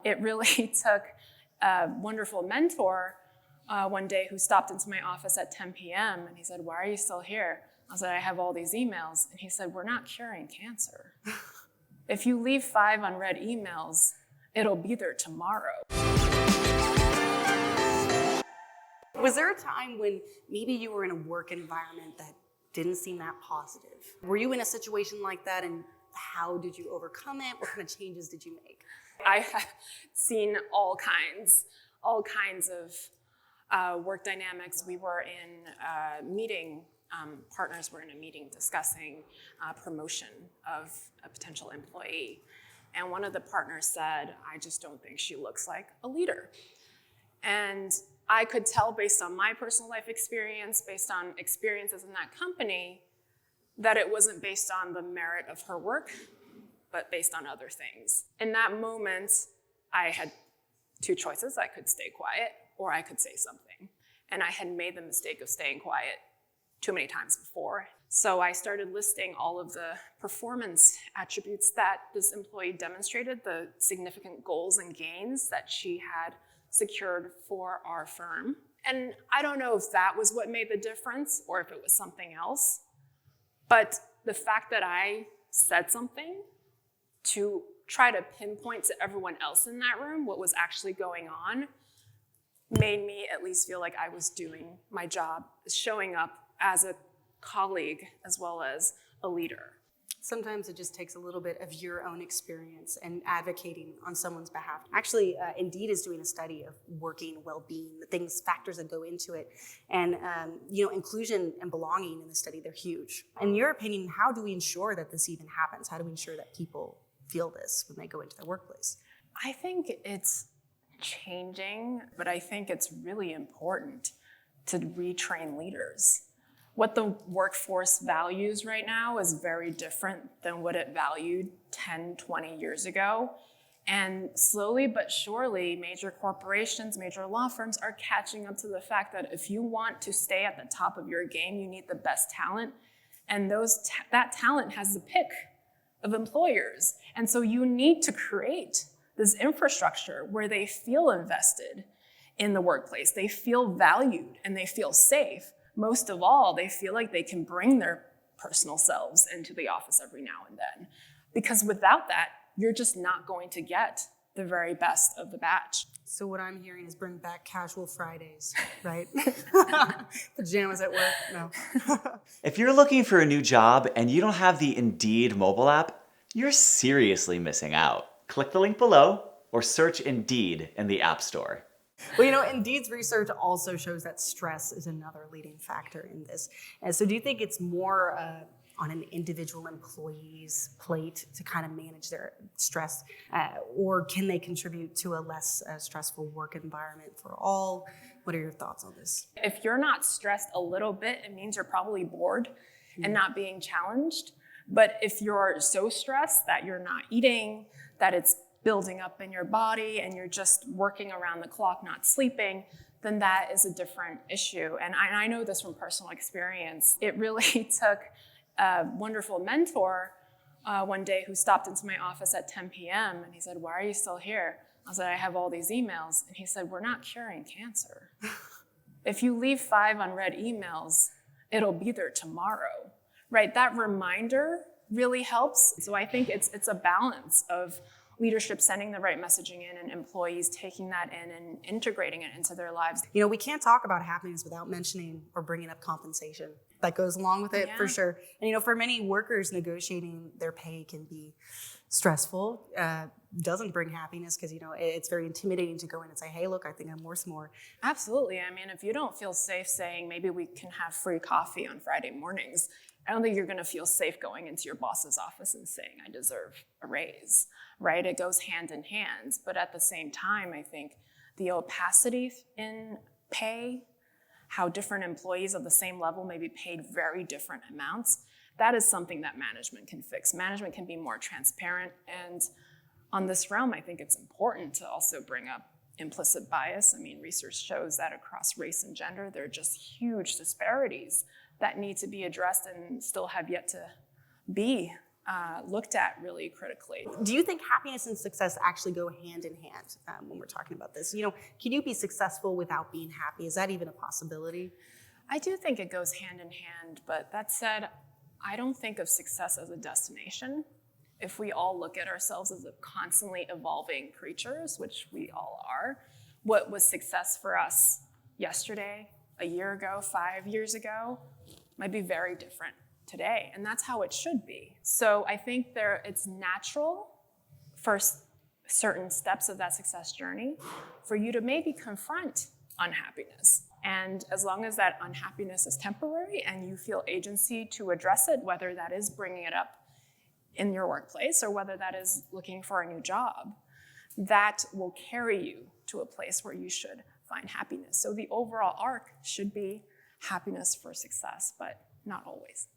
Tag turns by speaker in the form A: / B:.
A: It really took a wonderful mentor one day who stopped into my office at 10 p.m. and he said, "Why are you still here?" I said, "I have all these emails." And he said, "We're not curing cancer. If you leave 5 unread emails, it'll be there tomorrow."
B: Was there a time when maybe you were in a work environment that didn't seem that positive? Were you in a situation like that, and how did you overcome it? What kind of changes did you make?
A: I have seen all kinds of work dynamics. We were in a meeting, partners were in a meeting discussing promotion of a potential employee. And one of the partners said, "I just don't think she looks like a leader." And I could tell based on my personal life experience, based on experiences in that company, that it wasn't based on the merit of her work, but based on other things. In that moment, I had 2 choices. I could stay quiet or I could say something. And I had made the mistake of staying quiet too many times before. So I started listing all of the performance attributes that this employee demonstrated, the significant goals and gains that she had secured for our firm. And I don't know if that was what made the difference or if it was something else, but the fact that I said something to try to pinpoint to everyone else in that room what was actually going on made me at least feel like I was doing my job, showing up as a colleague as well as a leader.
B: Sometimes it just takes a little bit of your own experience and advocating on someone's behalf. Actually, Indeed is doing a study of working well-being, the factors that go into it. And, inclusion and belonging in the study, they're huge. In your opinion, how do we ensure that this even happens? How do we ensure that people feel this when they go into their workplace?
A: I think it's changing, but I think it's really important to retrain leaders. What the workforce values right now is very different than what it valued 10, 20 years ago. And slowly but surely, major corporations, major law firms are catching up to the fact that if you want to stay at the top of your game, you need the best talent. And that talent has the pick of employers. And so you need to create this infrastructure where they feel invested in the workplace. They feel valued and they feel safe. Most of all, they feel like they can bring their personal selves into the office every now and then. Because without that, you're just not going to get the very best of the batch.
B: So what I'm hearing is bring back casual Fridays, right? Pajamas at work? No.
C: If you're looking for a new job and you don't have the Indeed mobile app, you're seriously missing out. Click the link below or search Indeed in the App Store.
B: Well, Indeed's research also shows that stress is another leading factor in this. And so do you think it's more on an individual employee's plate to kind of manage their stress, or can they contribute to a less stressful work environment for all? What are your thoughts on this?
A: If you're not stressed a little bit, it means you're probably bored and not being challenged. But if you're so stressed that you're not eating, that it's building up in your body and you're just working around the clock, not sleeping, then that is a different issue. And I know this from personal experience. It really took a wonderful mentor one day who stopped into my office at 10 p.m. and he said, "Why are you still here?" I said, "I have all these emails." And he said, "We're not curing cancer. If you leave 5 unread emails, it'll be there tomorrow." Right? That reminder really helps. So I think it's a balance of leadership sending the right messaging in and employees taking that in and integrating it into their lives.
B: We can't talk about happiness without mentioning or bringing up compensation. That goes along with it, for sure. And for many workers, negotiating their pay can be stressful, doesn't bring happiness because, it's very intimidating to go in and say, "Hey, look, I think I'm worth more."
A: Absolutely. I mean, if you don't feel safe saying maybe we can have free coffee on Friday mornings, I don't think you're going to feel safe going into your boss's office and saying, "I deserve a raise," right? It goes hand in hand. But at the same time, I think the opacity in pay, how different employees of the same level may be paid very different amounts, that is something that management can fix. Management can be more transparent. And on this realm, I think it's important to also bring up implicit bias. I mean, research shows that across race and gender, there are just huge disparities that need to be addressed and still have yet to be looked at really critically.
B: Do you think happiness and success actually go hand in hand when we're talking about this? Can you be successful without being happy? Is that even a possibility?
A: I do think it goes hand in hand, but that said, I don't think of success as a destination. If we all look at ourselves as a constantly evolving creatures, which we all are, what was success for us yesterday, a year ago, 5 years ago, might be very different today, and that's how it should be. So I think it's natural for certain steps of that success journey for you to maybe confront unhappiness. And as long as that unhappiness is temporary and you feel agency to address it, whether that is bringing it up in your workplace or whether that is looking for a new job, that will carry you to a place where you should find happiness. So the overall arc should be happiness for success, but not always.